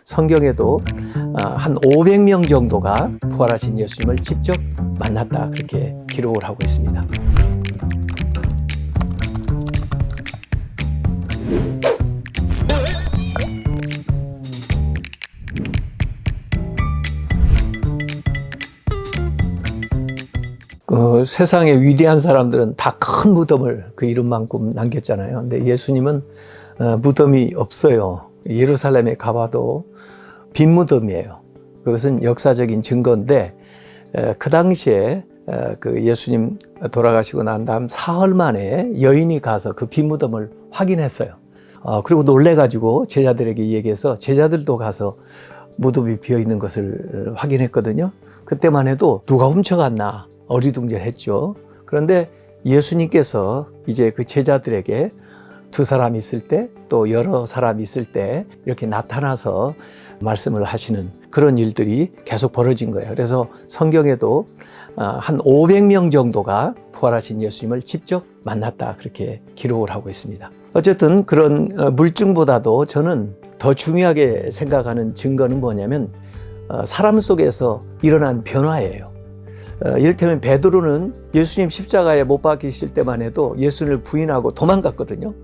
성경에도 한 500명 정도가 부활하신 예수님을 직접 만났다, 그렇게 기록을 하고 있습니다. 세상의 위대한 사람들은 다 큰 무덤을 그 이름만큼 남겼잖아요. 근데 예수님은 무덤이 없어요. 예루살렘에 가봐도 빈 무덤이에요. 그것은 역사적인 증거인데, 그 당시에 그 예수님 돌아가시고 난 다음 사흘 만에 여인이 가서 그 빈 무덤을 확인했어요. 그리고 놀래가지고 제자들에게 얘기해서 제자들도 가서 무덤이 비어 있는 것을 확인했거든요. 그때만 해도 누가 훔쳐갔나 어리둥절했죠. 그런데 예수님께서 이제 그 제자들에게 두 사람 있을 때, 또 여러 사람 있을 때 이렇게 나타나서 말씀을 하시는 그런 일들이 계속 벌어진 거예요. 그래서 성경에도 한 500명 정도가 부활하신 예수님을 직접 만났다, 그렇게 기록을 하고 있습니다. 어쨌든 그런 물증보다도 저는 더 중요하게 생각하는 증거는 뭐냐면 사람 속에서 일어난 변화예요. 이를테면 베드로는 예수님 십자가에 못 박히실 때만 해도 예수님을 부인하고 도망갔거든요.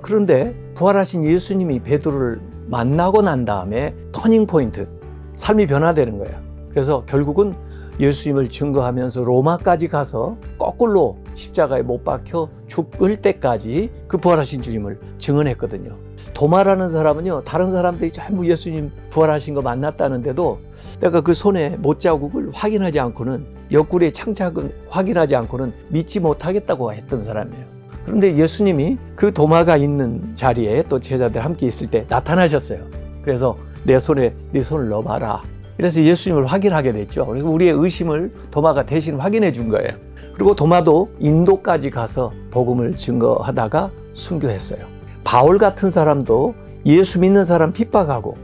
그런데 부활하신 예수님이 베드로를 만나고 난 다음에 터닝 포인트, 삶이 변화되는 거예요. 그래서 결국은 예수님을 증거하면서 로마까지 가서 거꾸로 십자가에 못 박혀 죽을 때까지 그 부활하신 주님을 증언했거든요. 도마라는 사람은요, 다른 사람들이 전부 예수님 부활하신 거 만났다는데도 내가 그 손에 못자국을 확인하지 않고는, 옆구리의 창작은 확인하지 않고는 믿지 못하겠다고 했던 사람이에요. 그런데 예수님이 그 도마가 있는 자리에 또 제자들 함께 있을 때 나타나셨어요. 그래서 내 손에 네 손을 넣어봐라. 그래서 예수님을 확인하게 됐죠. 그리고 우리의 의심을 도마가 대신 확인해 준 거예요. 그리고 도마도 인도까지 가서 복음을 증거하다가 순교했어요. 바울 같은 사람도 예수 믿는 사람 핍박하고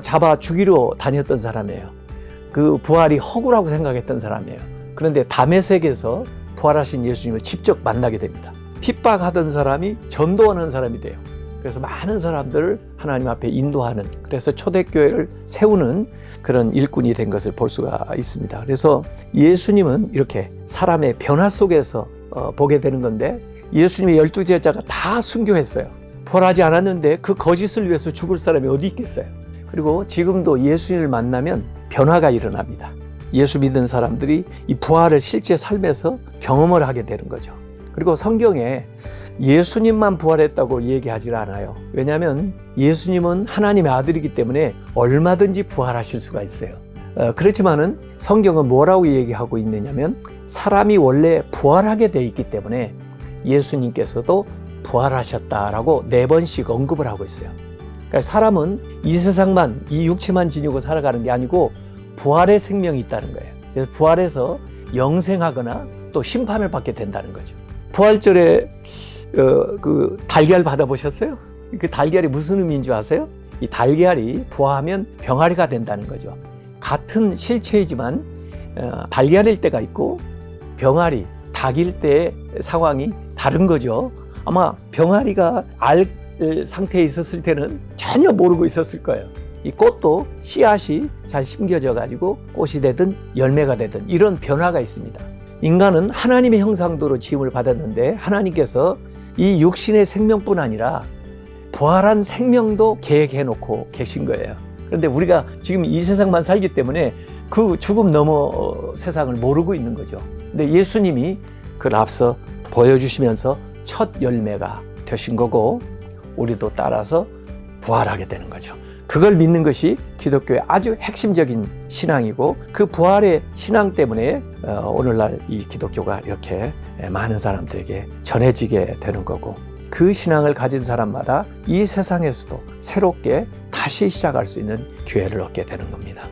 잡아 죽이러 다녔던 사람이에요. 그 부활이 허구라고 생각했던 사람이에요. 그런데 다메섹에서 부활하신 예수님을 직접 만나게 됩니다. 핍박하던 사람이 전도하는 사람이 돼요. 그래서 많은 사람들을 하나님 앞에 인도하는, 그래서 초대교회를 세우는 그런 일꾼이 된 것을 볼 수가 있습니다. 그래서 예수님은 이렇게 사람의 변화 속에서 보게 되는 건데, 예수님의 12제자가 다 순교했어요. 부활하지 않았는데 그 거짓을 위해서 죽을 사람이 어디 있겠어요. 그리고 지금도 예수님을 만나면 변화가 일어납니다. 예수 믿는 사람들이 이 부활을 실제 삶에서 경험을 하게 되는 거죠. 그리고 성경에 예수님만 부활했다고 얘기하지 않아요. 왜냐하면 예수님은 하나님의 아들이기 때문에 얼마든지 부활하실 수가 있어요. 그렇지만은 성경은 뭐라고 얘기하고 있느냐면, 사람이 원래 부활하게 돼 있기 때문에 예수님께서도 부활하셨다라고 4번씩 언급을 하고 있어요. 그러니까 사람은 이 세상만, 이 육체만 지니고 살아가는 게 아니고 부활의 생명이 있다는 거예요. 그래서 부활해서 영생하거나 또 심판을 받게 된다는 거죠. 부활절에 그 달걀 받아보셨어요? 그 달걀이 무슨 의미인 줄 아세요? 이 달걀이 부화하면 병아리가 된다는 거죠. 같은 실체이지만 달걀일 때가 있고 병아리, 닭일 때의 상황이 다른 거죠. 아마 병아리가 알 상태에 있었을 때는 전혀 모르고 있었을 거예요. 이 꽃도 씨앗이 잘 심겨져 가지고 꽃이 되든 열매가 되든 이런 변화가 있습니다. 인간은 하나님의 형상대로 지음을 받았는데, 하나님께서 이 육신의 생명뿐 아니라 부활한 생명도 계획해 놓고 계신 거예요. 그런데 우리가 지금 이 세상만 살기 때문에 그 죽음 넘어 세상을 모르고 있는 거죠. 근데 예수님이 그걸 앞서 보여주시면서 첫 열매가 되신 거고, 우리도 따라서 부활하게 되는 거죠. 그걸 믿는 것이 기독교의 아주 핵심적인 신앙이고, 그 부활의 신앙 때문에 오늘날 이 기독교가 이렇게 많은 사람들에게 전해지게 되는 거고, 그 신앙을 가진 사람마다 이 세상에서도 새롭게 다시 시작할 수 있는 기회를 얻게 되는 겁니다.